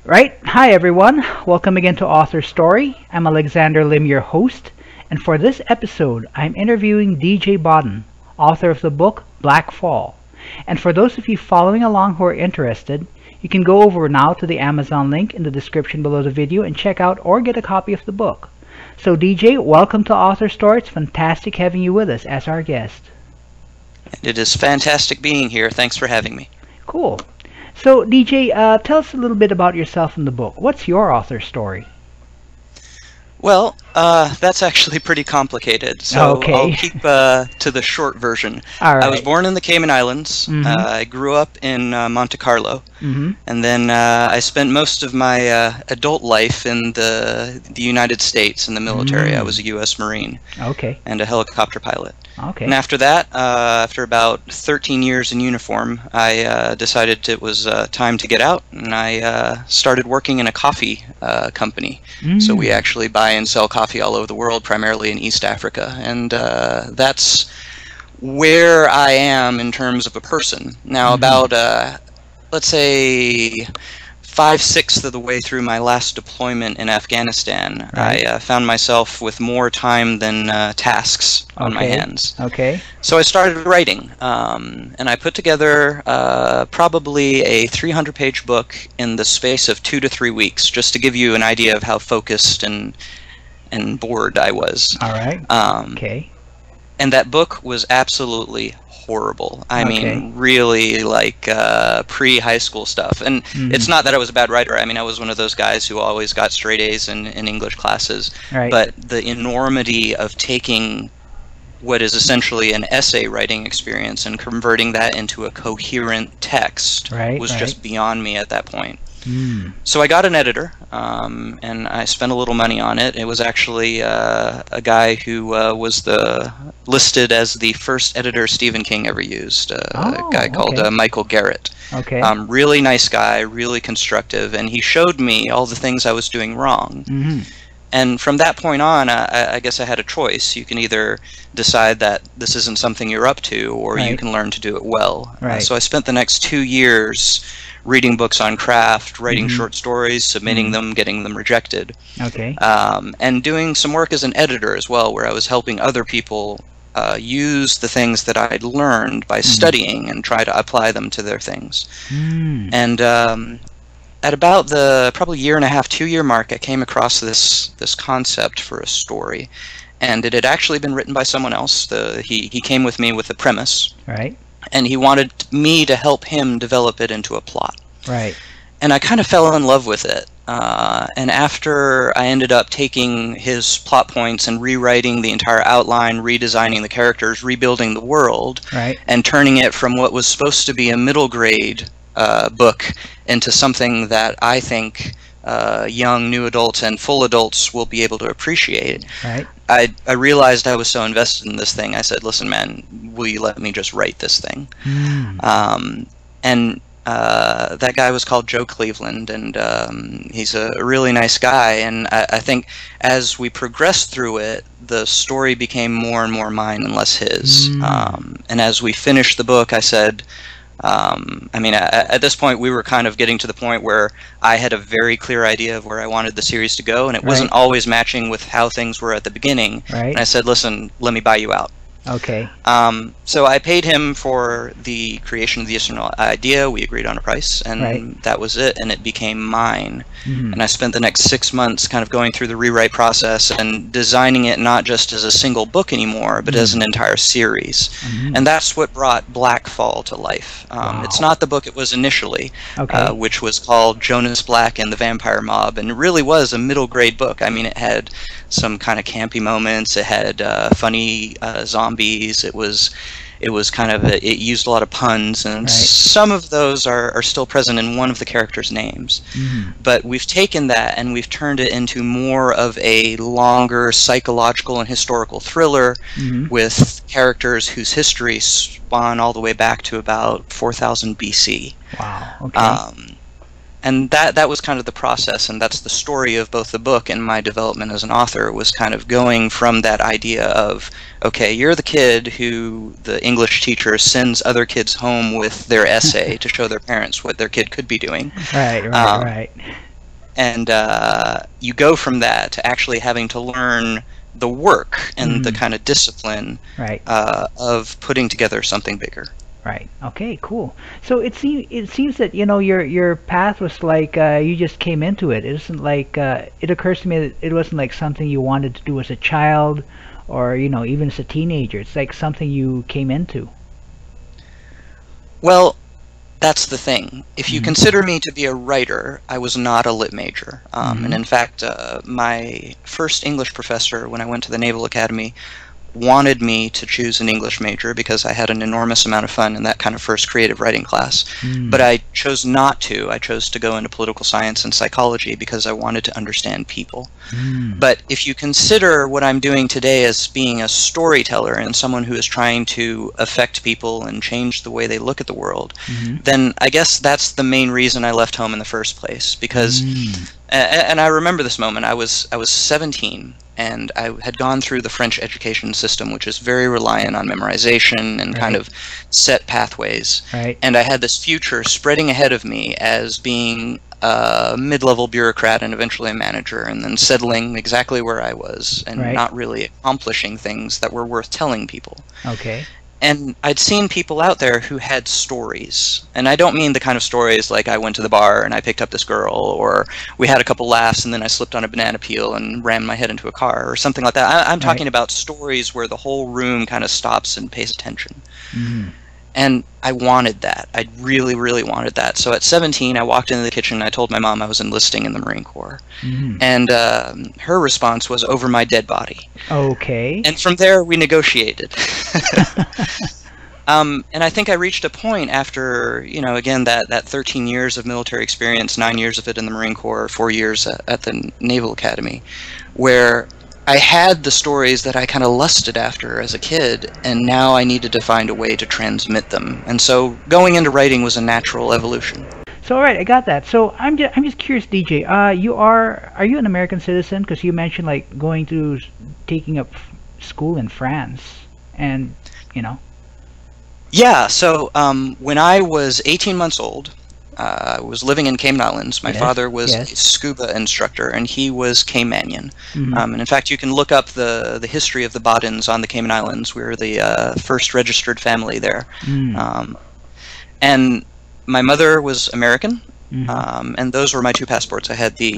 Right. Hi, everyone. Welcome again to AuthorStory. I'm Alexander Lim, your host, and for this episode, I'm interviewing DJ Bodden, author of the book Black Fall. And for those of you following along who are interested, you can go over now to the Amazon link in the description below the video and check out or get a copy of the book. So, DJ, welcome to AuthorStory. It's fantastic having you with us as our guest. It is fantastic being here. Thanks for having me. Cool. So, DJ, tell us a little bit about yourself in the book. What's your author story? Well, that's actually pretty complicated, so Okay. I'll keep to the short version. All right. I was born in the Cayman Islands. I grew up in Monte Carlo, and then I spent most of my adult life in the United States in the military. I was a U.S. Marine and a helicopter pilot. Okay. And after that, after about 13 years in uniform, I decided it was time to get out, and I started working in a coffee company. So we actually buy and sell coffee all over the world, primarily in East Africa, and that's where I am in terms of a person. Now, about, let's say, 5/6 of the way through my last deployment in Afghanistan, I found myself with more time than tasks on my hands. So I started writing, and I put together probably a 300-page book in the space of 2 to 3 weeks, just to give you an idea of how focused and bored I was. And that book was absolutely horrible. I mean, really like pre-high school stuff. And it's not that I was a bad writer. I mean, I was one of those guys who always got straight A's in English classes. But the enormity of taking what is essentially an essay writing experience and converting that into a coherent text was just beyond me at that point. So I got an editor, and I spent a little money on it. It was actually a guy who was listed as the first editor Stephen King ever used, a guy called Michael Garrett. Really nice guy, really constructive, and he showed me all the things I was doing wrong. And from that point on, I guess I had a choice. You can either decide that this isn't something you're up to, or you can learn to do it well. So I spent the next 2 years reading books on craft, writing short stories, submitting them, getting them rejected. And doing some work as an editor as well, where I was helping other people use the things that I'd learned by studying and try to apply them to their things. And at about the probably 1.5 to 2 year mark, I came across this concept for a story, and it had actually been written by someone else. He came with me with the premise, and he wanted me to help him develop it into a plot. And I kind of fell in love with it. And after I ended up taking his plot points and rewriting the entire outline, redesigning the characters, rebuilding the world, and turning it from what was supposed to be a middle grade book into something that I think young new adults and full adults will be able to appreciate. I realized I was so invested in this thing. I said, listen, man, will you let me just write this thing? And that guy was called Joe Cleveland, and he's a really nice guy. And I think as we progressed through it, the story became more and more mine and less his. And as we finished the book, I said, I mean, at this point, we were kind of getting to the point where I had a very clear idea of where I wanted the series to go, and it wasn't always matching with how things were at the beginning. And I said, listen, let me buy you out. So I paid him for the creation of the original idea. We agreed on a price, and that was it, and it became mine. And I spent the next 6 months kind of going through the rewrite process and designing it not just as a single book anymore, but as an entire series. And that's what brought Black Fall to life. It's not the book it was initially, which was called Jonas Black and the Vampire Mob, and it really was a middle grade book. I mean, it had some kind of campy moments. It had funny zombies. It was kind of it used a lot of puns, and some of those are still present in one of the characters' names. But we've taken that and we've turned it into more of a longer psychological and historical thriller with characters whose history spawn all the way back to about 4000 BC. And that was kind of the process, and that's the story of both the book and my development as an author, was kind of going from that idea of, okay, you're the kid who the English teacher sends other kids home with their essay to show their parents what their kid could be doing. Right. And you go from that to actually having to learn the work and the kind of discipline of putting together something bigger. Right. Okay. Cool. So it seems that your path was like you just came into it. It isn't like it occurs to me that it wasn't like something you wanted to do as a child, or even as a teenager. It's like something you came into. Well, that's the thing. If you consider me to be a writer, I was not a lit major. And in fact, my first English professor when I went to the Naval Academy wanted me to choose an English major because I had an enormous amount of fun in that kind of first creative writing class. But I chose not to. I chose to go into political science and psychology because I wanted to understand people. But if you consider what I'm doing today as being a storyteller and someone who is trying to affect people and change the way they look at the world, then I guess that's the main reason I left home in the first place. Because, and I remember this moment, I was 17, and I had gone through the French education system, which is very reliant on memorization and kind of set pathways. And I had this future spreading ahead of me as being a mid-level bureaucrat and eventually a manager, and then settling exactly where I was and not really accomplishing things that were worth telling people. And I'd seen people out there who had stories. And I don't mean the kind of stories like I went to the bar and I picked up this girl, or we had a couple laughs and then I slipped on a banana peel and rammed my head into a car, or something like that. I'm talking about stories where the whole room kind of stops and pays attention. And I wanted that. I really, really wanted that. So at 17, I walked into the kitchen and I told my mom I was enlisting in the Marine Corps. And her response was, "Over my dead body." And from there, we negotiated. And I think I reached a point after, again, that 13 years of military experience, 9 years of it in the Marine Corps, 4 years at the Naval Academy, where I had the stories that I kind of lusted after as a kid, and now I needed to find a way to transmit them. And so going into writing was a natural evolution. So, all right, I got that. So I'm just curious, DJ. Are you an American citizen? Because you mentioned like going to taking up school in France, and Yeah. So when I was 18 months old, I was living in Cayman Islands. My father was a scuba instructor, and he was Caymanian. And in fact, you can look up the history of the Boddens on the Cayman Islands. We were the first registered family there. And my mother was American, and those were my two passports. I had the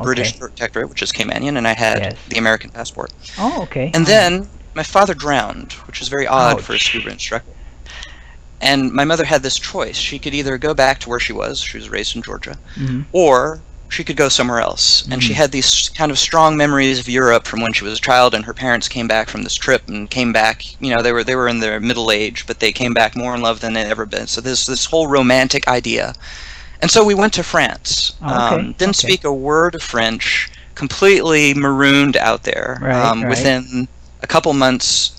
British Protectorate, which is Caymanian, and I had the American passport. And then my father drowned, which is very odd for a scuba instructor. And my mother had this choice. She could either go back to where she was raised in Georgia, or she could go somewhere else. And she had these kind of strong memories of Europe from when she was a child, and her parents came back from this trip and came back, they were in their middle age, but they came back more in love than they'd ever been. So there's this whole romantic idea. And so we went to France. Didn't speak a word of French, completely marooned out there. Within a couple months,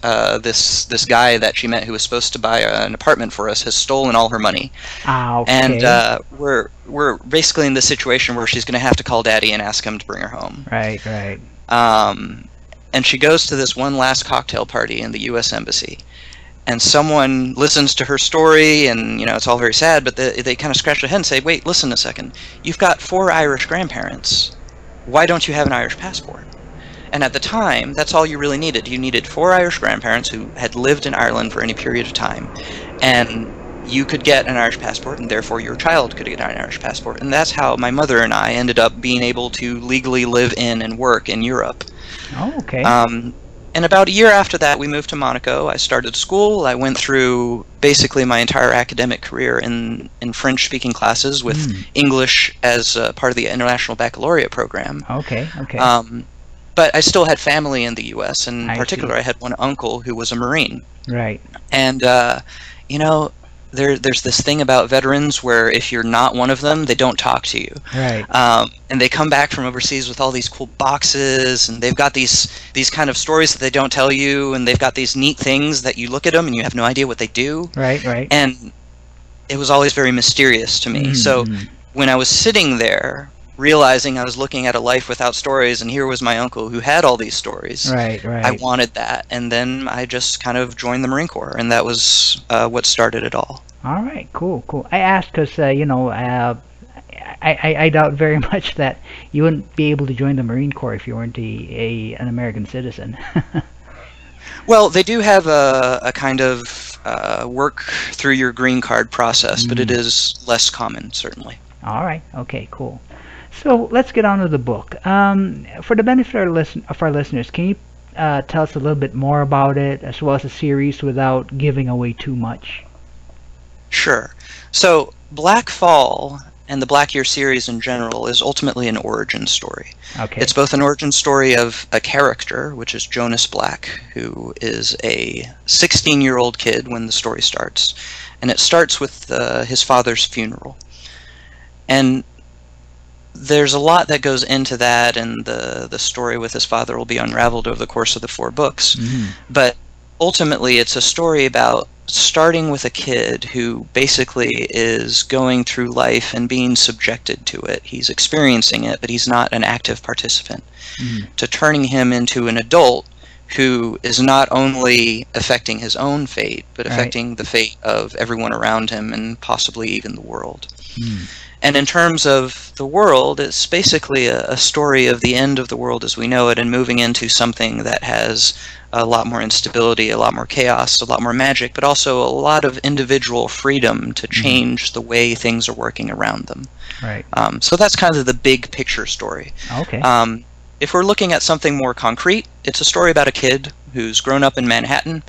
this guy that she met who was supposed to buy an apartment for us has stolen all her money. And we're basically in this situation where she's going to have to call Daddy and ask him to bring her home. And she goes to this one last cocktail party in the U.S. Embassy. And someone listens to her story, and it's all very sad, but they kind of scratch their head and say, "Wait, listen a second. You've got 4 Irish grandparents. Why don't you have an Irish passport?" And at the time, that's all you really needed. You needed 4 Irish grandparents who had lived in Ireland for any period of time. And you could get an Irish passport, and therefore your child could get an Irish passport. And that's how my mother and I ended up being able to legally live in and work in Europe. And about a year after that, we moved to Monaco. I started school. I went through basically my entire academic career in French-speaking classes with English as part of the International Baccalaureate program. But I still had family in the U.S. In particular, I had one uncle who was a Marine. And, there's this thing about veterans where if you're not one of them, they don't talk to you. And they come back from overseas with all these cool boxes, and they've got these kind of stories that they don't tell you, and they've got these neat things that you look at them and you have no idea what they do. And it was always very mysterious to me. So when I was sitting there, realizing I was looking at a life without stories, and here was my uncle who had all these stories. I wanted that, and then I just kind of joined the Marine Corps, and that was what started it all. All right, cool. I asked because I doubt very much that you wouldn't be able to join the Marine Corps if you weren't an American citizen. Well, they do have a kind of work through your green card process, but it is less common, certainly. All right. Okay, cool. So let's get on to the book. For the benefit of our listeners, can you tell us a little bit more about it, as well as the series, without giving away too much? Sure. So Black Fall and the Black Year series in general is ultimately an origin story. Okay. It's both an origin story of a character, which is Jonas Black, who is a 16-year-old kid when the story starts. And it starts with his father's funeral. And there's a lot that goes into that, and the story with his father will be unraveled over the course of the 4 books. But ultimately, it's a story about starting with a kid who basically is going through life and being subjected to it. He's experiencing it, but he's not an active participant. To turning him into an adult who is not only affecting his own fate, but affecting the fate of everyone around him and possibly even the world. And in terms of the world, it's basically a story of the end of the world as we know it and moving into something that has a lot more instability, a lot more chaos, a lot more magic, but also a lot of individual freedom to change the way things are working around them. Right. So that's kind of the big picture story. Okay. If we're looking at something more concrete, it's a story about a kid who's grown up in Manhattan.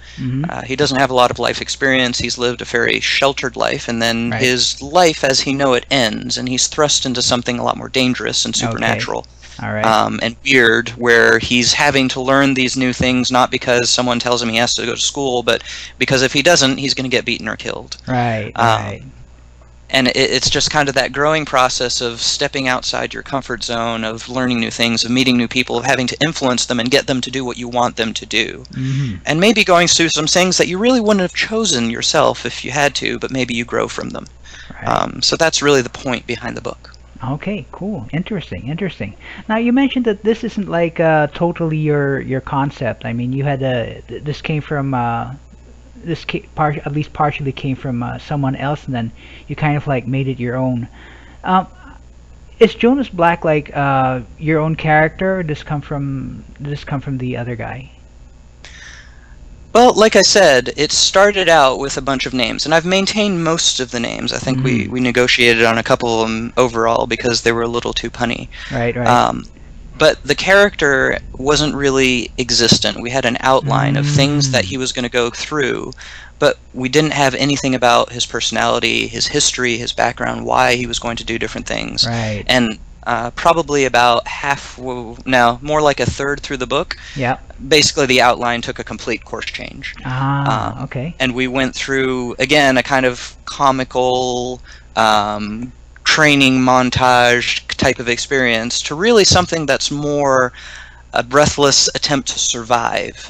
He doesn't have a lot of life experience. He's lived a very sheltered life, and then his life as he know it ends, and he's thrust into something a lot more dangerous and supernatural. All right. And weird, where he's having to learn these new things not because someone tells him he has to go to school, but because if he doesn't, he's going to get beaten or killed. Right. And it's just kind of that growing process of stepping outside your comfort zone, of learning new things, of meeting new people, of having to influence them and get them to do what you want them to do. And maybe going through some things that you really wouldn't have chosen yourself if you had to, but maybe you grow from them. So that's really the point behind the book. Okay, cool. Interesting. Now, you mentioned that this isn't like totally your concept. I mean, you had this came from at least partially came from someone else, and then you kind of like made it your own. Is Jonas Black like your own character, or does this come from the other guy? Well, like I said, it started out with a bunch of names, and I've maintained most of the names. I think we negotiated on a couple of them overall because they were a little too punny. Right. But the character wasn't really existent. We had an outline of things that he was going to go through, but we didn't have anything about his personality, his history, his background, why he was going to do different things. Right. And probably about more like a third through the book, basically the outline took a complete course change. Okay. And we went through, again, a kind of comical training montage type of experience to really something that's more a breathless attempt to survive.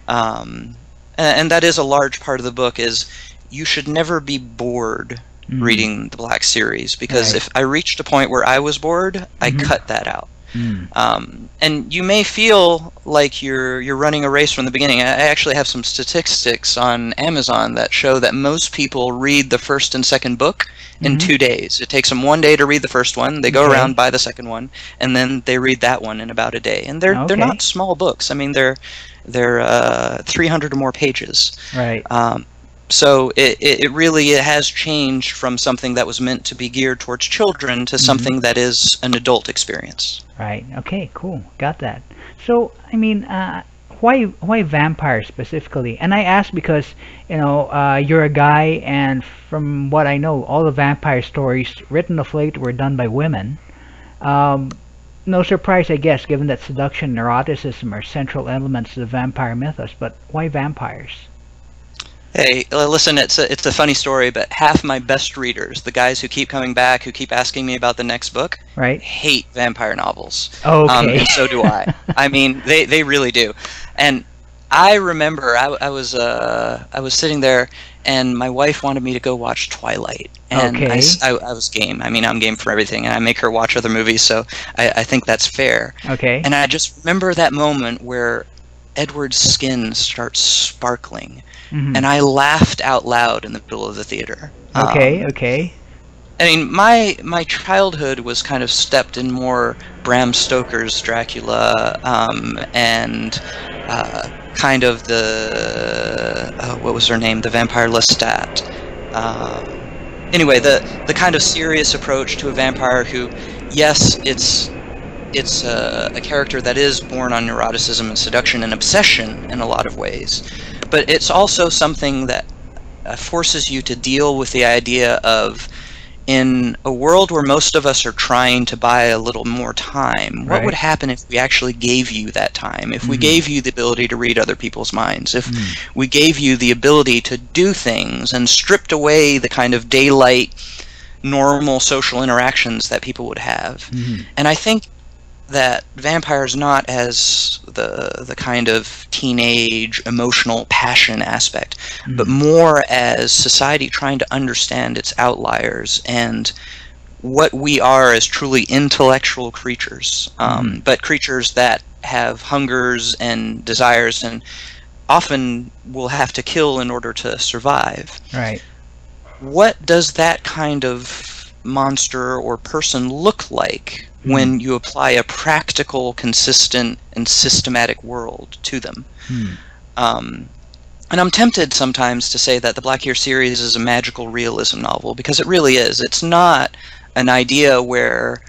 And that is a large part of the book, is you should never be bored reading the Black series, because if I reached a point where I was bored, I cut that out. And you may feel like you're running a race from the beginning. I actually have some statistics on Amazon that show that most people read the first and second book in 2 days. It takes them 1 day to read the first one. They go around, buy the second one, and then they read that one in about a day. And they're not small books. I mean, they're 300 or more pages. Right. So it really has changed from something that was meant to be geared towards children to something that is an adult experience. Right. Okay. Cool. Got that. So, I mean, why vampires specifically? And I ask because you're a guy, and from what I know, all the vampire stories written of late were done by women. No surprise, I guess, given that seduction and eroticism are central elements of the vampire mythos. But why vampires? Hey, listen, it's a funny story, but half my best readers, the guys who keep coming back, who keep asking me about the next book, hate vampire novels. Okay. And so do I. I mean, they really do. And I remember I was sitting there, and my wife wanted me to go watch Twilight, and I was game. I mean, I'm game for everything, and I make her watch other movies, so I think that's fair. Okay. And I just remember that moment where Edward's skin starts sparkling. And I laughed out loud in the middle of the theater. Okay. I mean, my childhood was kind of stepped in more Bram Stoker's Dracula, and kind of the what was her name, the vampire Lestat. Anyway, the kind of serious approach to a vampire who, yes, it's a character that is born on neuroticism and seduction and obsession in a lot of ways, but it's also something that forces you to deal with the idea of, in a world where most of us are trying to buy a little more time, what would happen if we actually gave you that time? If we gave you the ability to read other people's minds? If we gave you the ability to do things and stripped away the kind of daylight, normal social interactions that people would have? And I think that vampires, not as the kind of teenage emotional passion aspect, but more as society trying to understand its outliers and what we are as truly intellectual creatures, but creatures that have hungers and desires and often will have to kill in order to survive. Right. What does that kind of monster or person look like when you apply a practical, consistent, and systematic world to them? And I'm tempted sometimes to say that the Black Year series is a magical realism novel, because it really is. It's not an idea where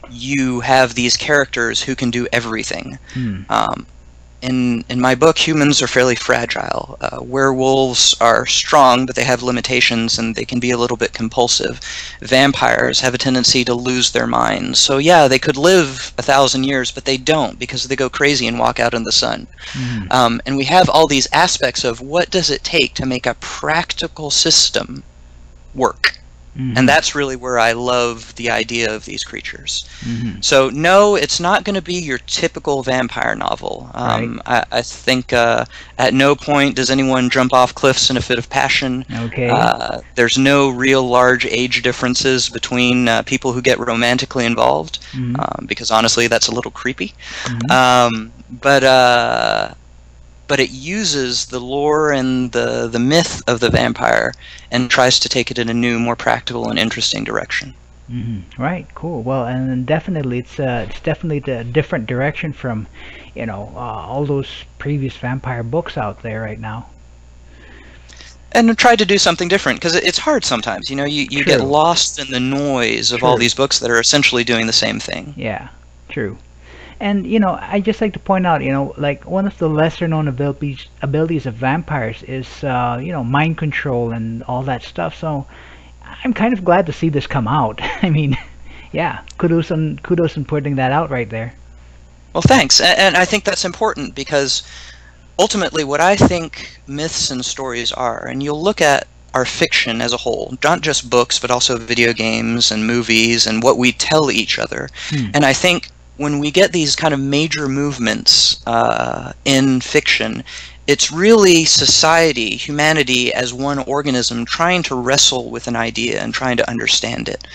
you have these characters who can do everything. In my book, humans are fairly fragile. Werewolves are strong, but they have limitations and they can be a little bit compulsive. Vampires have a tendency to lose their minds. So yeah, they could live 1,000 years, but they don't, because they go crazy and walk out in the sun. And we have all these aspects of what does it take to make a practical system work. And that's really where I love the idea of these creatures. So no, it's not going to be your typical vampire novel. I think at no point does anyone jump off cliffs in a fit of passion. There's no real large age differences between people who get romantically involved, because honestly that's a little creepy. But it uses the lore and the myth of the vampire and tries to take it in a new, more practical and interesting direction. Right, cool. Well, and definitely it's definitely a different direction from, all those previous vampire books out there right now. And try to do something different, because it's hard sometimes. You get lost in the noise of all these books that are essentially doing the same thing. Yeah, true. And I just like to point out, like one of the lesser known abilities of vampires is mind control and all that stuff. So I'm kind of glad to see this come out. I mean, yeah, kudos on putting that out right there. Well, thanks. And I think that's important, because ultimately what I think myths and stories are, and you'll look at our fiction as a whole, not just books, but also video games and movies and what we tell each other. And I think when we get these kind of major movements in fiction, it's really society, humanity as one organism trying to wrestle with an idea and trying to understand it.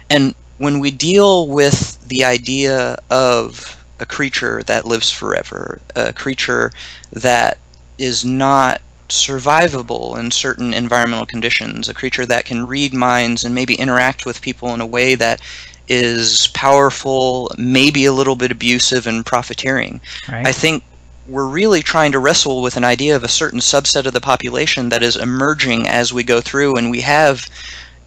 And when we deal with the idea of a creature that lives forever, a creature that is not survivable in certain environmental conditions, a creature that can read minds and maybe interact with people in a way that is powerful, maybe a little bit abusive and profiteering. I think we're really trying to wrestle with an idea of a certain subset of the population that is emerging as we go through, and we have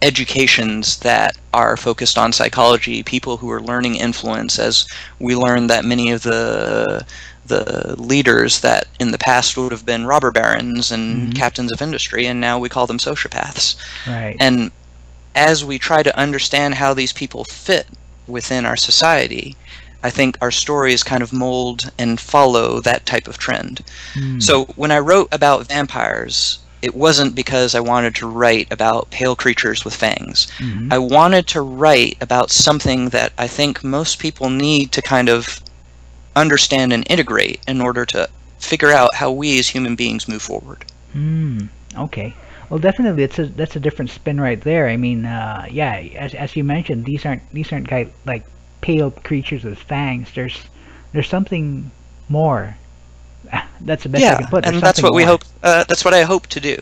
educations that are focused on psychology, people who are learning influence, as we learn that many of the leaders that in the past would have been robber barons and captains of industry, and now we call them sociopaths. And as we try to understand how these people fit within our society, I think our stories kind of mold and follow that type of trend. So when I wrote about vampires, it wasn't because I wanted to write about pale creatures with fangs. I wanted to write about something that I think most people need to kind of understand and integrate in order to figure out how we as human beings move forward. Okay. Well, definitely, that's a different spin right there. I mean, yeah, as you mentioned, these aren't like pale creatures with fangs. There's something more. That's the best I can put. And that's what we hope. That's what I hope to do.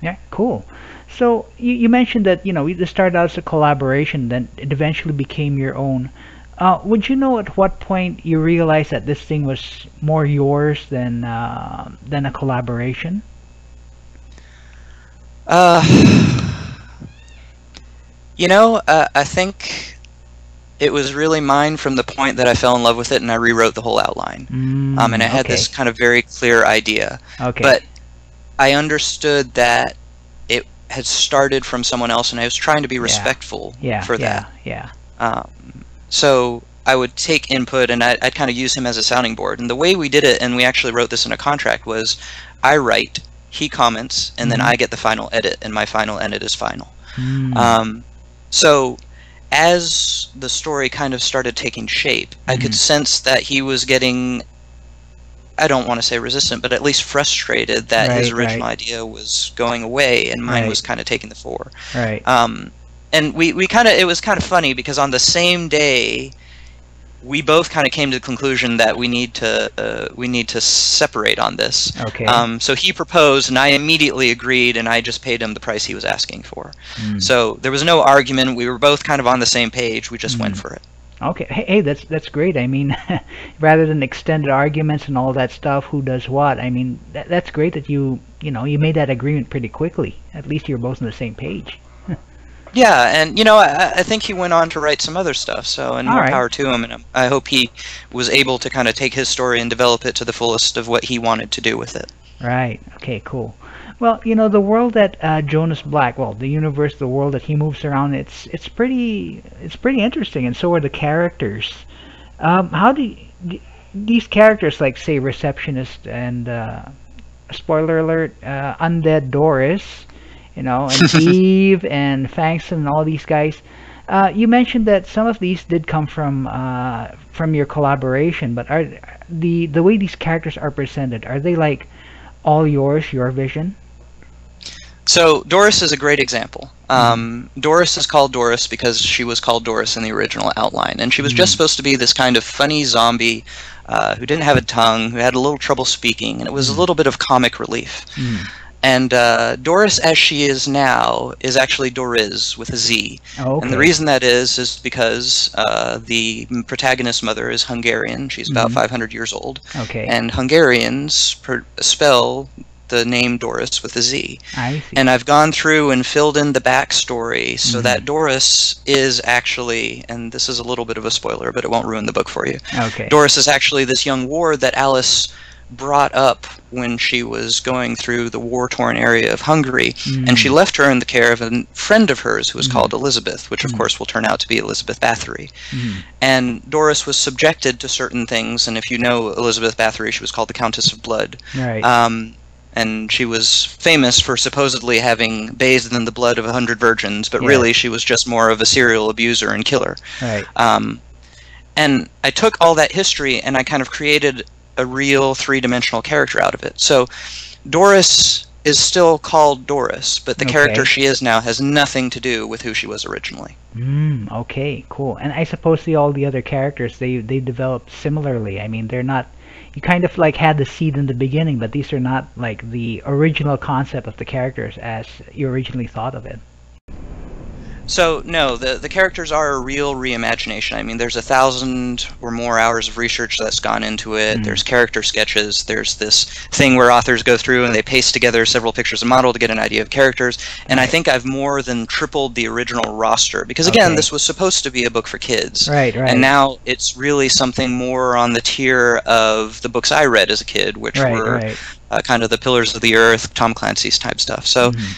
Yeah, cool. So you mentioned that it started out as a collaboration, then it eventually became your own. Would you know at what point you realized that this thing was more yours than a collaboration? Uh, I think it was really mine from the point that I fell in love with it and I rewrote the whole outline. And I had this Okay. kind of very clear idea. Okay. But I understood that it had started from someone else, and I was trying to be Yeah. respectful Yeah. for that. Yeah. Yeah. So I would take input, and I'd kind of use him as a sounding board. And the way we did it, and we actually wrote this in a contract, was I write, he comments, and then Mm-hmm. I get the final edit, and my final edit is final. Mm. Um, so as the story kind of started taking shape, I Mm-hmm. could sense that he was getting, I don't want to say resistant, but at least frustrated that his Right. original Right. idea was going away and mine was Right. kind of taking the fore. Right. Um, and we kind of, it was kind of funny because on the same day, we both kind of came to the conclusion that we need to separate on this. Okay. So he proposed, and I immediately agreed, and I just paid him the price he was asking for. Mm. So there was no argument. We were both kind of on the same page. We just went Mm. for it. Okay. Hey, that's great. I mean, rather than extended arguments and all that stuff, who does what? I mean, that's great that you made that agreement pretty quickly. At least you're both on the same page. Yeah, and I think he went on to write some other stuff. So, and All more right. power to him. And I hope he was able to kind of take his story and develop it to the fullest of what he wanted to do with it. Right. Okay. Cool. Well, the world that Jonas Black, well, the universe, the world that he moves around, it's pretty interesting, and so are the characters. How these characters, like say receptionist and spoiler alert, undead Doris, and Eve and Fangson and all these guys. You mentioned that some of these did come from your collaboration, but are the way these characters are presented, are they like all yours, your vision? So Doris is a great example. Mm-hmm. Doris is called Doris because she was called Doris in the original outline, and she was just Mm. supposed to be this kind of funny zombie who didn't have a tongue, who had a little trouble speaking, and it was a Mm. little bit of comic relief. Mm. And Doris, as she is now, is actually Doriz with a Z. Oh, And the okay. reason that is because the protagonist's mother is Hungarian. She's about Mm-hmm. 500 years old. Okay. And Hungarians spell the name Doris with a Z. I see. And I've gone through and filled in the backstory so Mm-hmm. that Doris is actually, and this is a little bit of a spoiler, but it won't ruin the book for you. Okay. Doris is actually this young ward that Alice brought up when she was going through the war-torn area of Hungary, and she Mm. left her in the care of a friend of hers who was Mm. called Elizabeth, which of Mm. course will turn out to be Elizabeth Bathory. Mm. And Doris was subjected to certain things, and if you know Elizabeth Bathory, she was called the Countess of Blood. Right. And she was famous for supposedly having bathed in the blood of 100 virgins, but Yes. really she was just more of a serial abuser and killer. Right. And I took all that history and I kind of created a real three-dimensional character out of it. So Doris is still called Doris, but the character Okay. she is now has nothing to do with who she was originally. Okay, cool. And I suppose all the other characters they developed similarly. I mean, they're not. You kind of like had the seed in the beginning, but these are not like the original concept of the characters as you originally thought of it. So no, the characters are a real reimagination. I mean, there's 1,000 or more hours of research that's gone into it. Mm. There's character sketches. There's this thing where authors go through and they paste together several pictures of model to get an idea of characters. And I Right. think I've more than tripled the original roster because again, Okay. this was supposed to be a book for kids, Right, and right, now it's really something more on the tier of the books I read as a kid, which right, were right. kind of the Pillars of the Earth, Tom Clancy's type stuff. So, Mhm.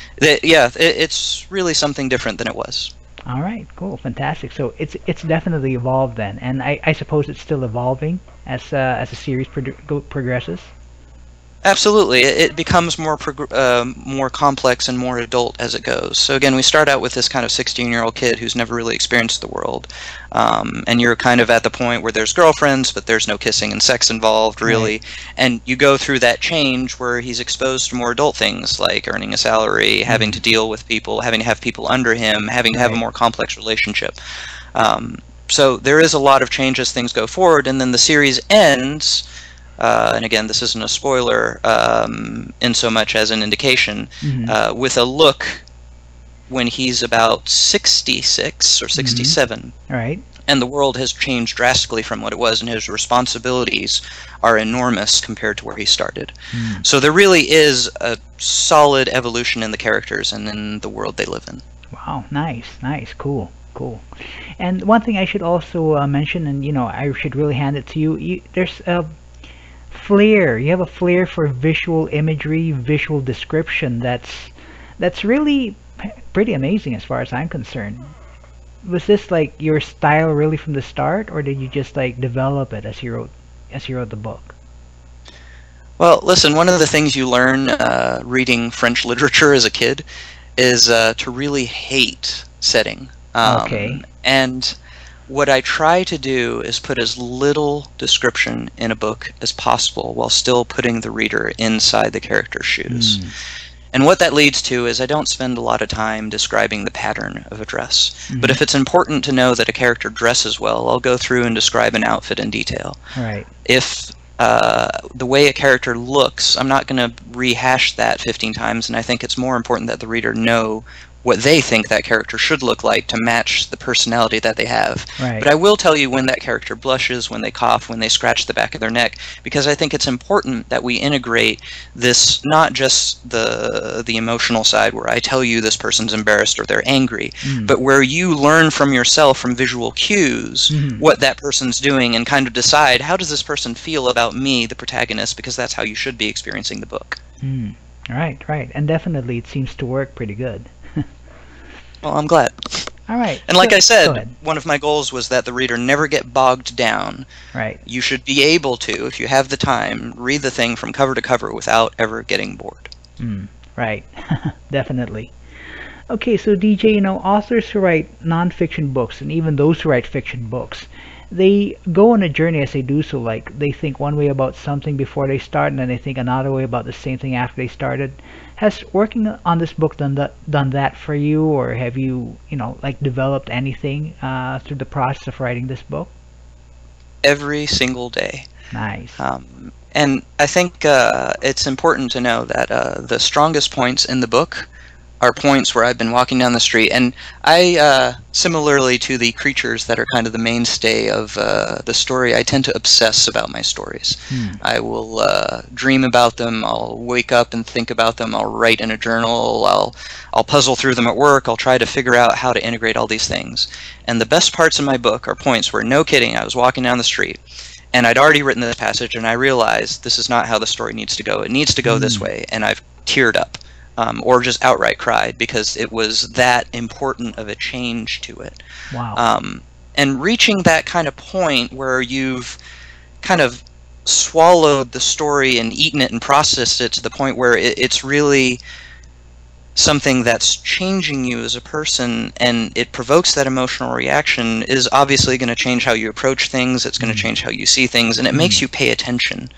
it's really something different than it was. All right, cool, fantastic. So it's definitely evolved then, and I suppose it's still evolving as the series progresses. Absolutely, it becomes more complex and more adult as it goes. So again, we start out with this kind of 16-year-old kid who's never really experienced the world, and you're kind of at the point where there's girlfriends, but there's no kissing and sex involved really, and you go through that change where he's exposed to more adult things like earning a salary, having to deal with people, having to have people under him, having to have a Right. more complex relationship. So there is a lot of change as things go forward, and then the series ends. And again, this isn't a spoiler in so much as an indication, Mhm. with a look when he's about 66 or 67. Right. And the world has changed drastically from what it was, and his responsibilities are enormous compared to where he started. So there really is a solid evolution in the characters and in the world they live in. Wow, nice, cool. And one thing I should also mention, and I should really hand it to you, there's a flair. You have a flair for visual imagery, visual description that's really pretty amazing as far as I'm concerned. Was this like your style really from the start, or did you just like develop it as you wrote the book? Well, listen, one of the things you learn reading French literature as a kid is to really hate setting. Okay. And what I try to do is put as little description in a book as possible while still putting the reader inside the character's shoes. And what that leads to is I don't spend a lot of time describing the pattern of a dress. But if it's important to know that a character dresses well, I'll go through and describe an outfit in detail. Right. If the way a character looks, I'm not going to rehash that 15 times, and I think it's more important that the reader know what they think that character should look like to match the personality that they have. Right. But I will tell you when that character blushes, when they cough, when they scratch the back of their neck, because I think it's important that we integrate this, not just the emotional side where I tell you this person's embarrassed or they're angry, but where you learn from yourself, from visual cues, what that person's doing and kind of decide, how does this person feel about me, the protagonist, because that's how you should be experiencing the book. Right. And definitely it seems to work pretty good. Well, I'm glad. All right. And like I said, one of my goals was that the reader never get bogged down. Right. You should be able to, if you have the time, read the thing from cover to cover without ever getting bored. Right. Definitely. Okay, so DJ, authors who write nonfiction books, and even those who write fiction books, they go on a journey as they do so. Like, they think one way about something before they start, and then they think another way about the same thing after they started. Has working on this book done that for you, or have you, like developed anything through the process of writing this book? Every single day. Nice. And I think it's important to know that the strongest points in the book are points where I've been walking down the street, and I, similarly to the creatures that are kind of the mainstay of the story, I tend to obsess about my stories. I will dream about them, I'll wake up and think about them, I'll write in a journal, I'll puzzle through them at work, I'll try to figure out how to integrate all these things. And the best parts of my book are points where, no kidding, I was walking down the street, and I'd already written this passage, and I realized this is not how the story needs to go. It needs to go this way, and I've teared up. Or just outright cried, because it was that important of a change to it. Wow. And reaching that kind of point where you've kind of swallowed the story and eaten it and processed it to the point where it's really something that's changing you as a person, and it provokes that emotional reaction, is obviously going to change how you approach things, it's going to change how you see things, and it makes you pay attention.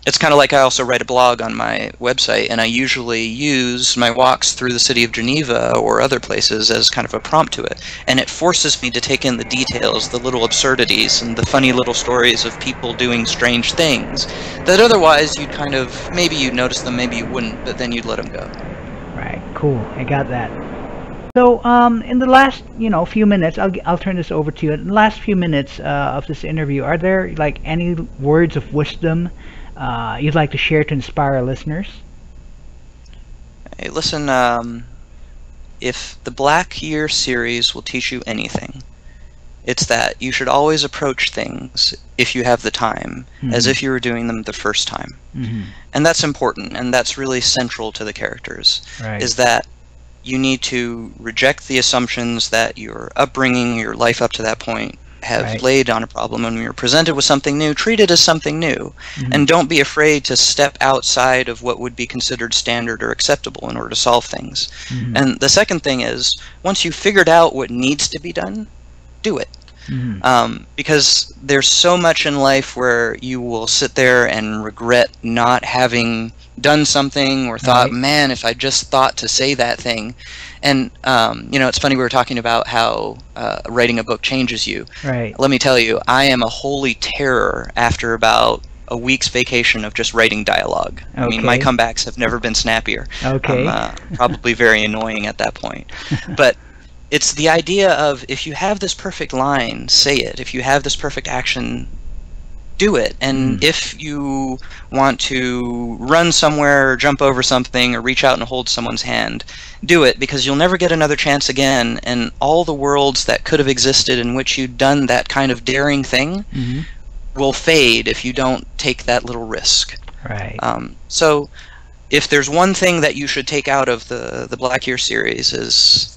It's kind of like I also write a blog on my website, and I usually use my walks through the city of Geneva or other places as kind of a prompt to it, and it forces me to take in the details, the little absurdities, and the funny little stories of people doing strange things that otherwise you'd kind of, maybe you'd notice them, maybe you wouldn't, but then you'd let them go. Right, cool. I got that. So, in the last, few minutes, I'll turn this over to you. In the last few minutes of this interview, are there like any words of wisdom you'd like to share to inspire our listeners? Hey, listen. If the Black Year series will teach you anything, it's that you should always approach things, if you have the time, as if you were doing them the first time. And that's important, and that's really central to the characters, is that you need to reject the assumptions that your upbringing, your life up to that point, have laid on a problem. And when you're presented with something new, treat it as something new. And don't be afraid to step outside of what would be considered standard or acceptable in order to solve things. And the second thing is, once you've figured out what needs to be done, do it. Because there's so much in life where you will sit there and regret not having done something, or thought, man, if I just thought to say that thing. And it's funny, we were talking about how writing a book changes you. Let me tell you, I am a holy terror after about a week's vacation of just writing dialogue. I mean, my comebacks have never been snappier. Okay. I'm probably very annoying at that point. But it's the idea of, if you have this perfect line, say it. If you have this perfect action, do it. And if you want to run somewhere or jump over something or reach out and hold someone's hand, do it, because you'll never get another chance again, and all the worlds that could have existed in which you'd done that kind of daring thing will fade if you don't take that little risk. Right. So if there's one thing that you should take out of the Black Year series, is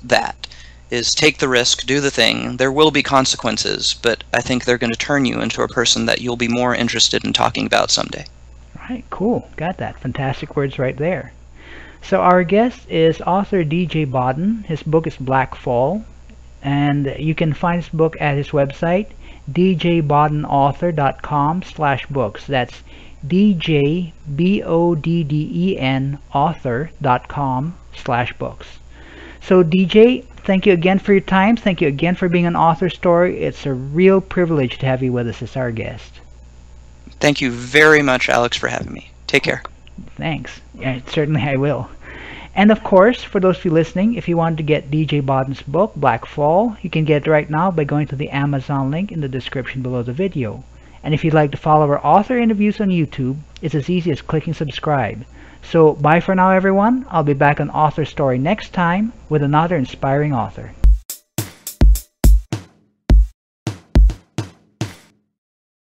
take the risk, do the thing. There will be consequences, but I think they're going to turn you into a person that you'll be more interested in talking about someday. Right, cool. Got that. Fantastic words right there. So our guest is author DJ Bodden. His book is Black Fall, and you can find his book at his website, djboddenauthor.com/books. That's djbodden author.com/books. So DJ, thank you again for your time. Thank you again for being on AuthorStory. It's a real privilege to have you with us as our guest. Thank you very much, Alex, for having me. Take care. Thanks. Yeah, certainly I will. And of course, for those of you listening, if you want to get DJ Bodden's book, Black Fall, you can get it right now by going to the Amazon link in the description below the video. And if you'd like to follow our author interviews on YouTube, it's as easy as clicking subscribe. So bye for now, everyone. I'll be back on AuthorStory next time with another inspiring author.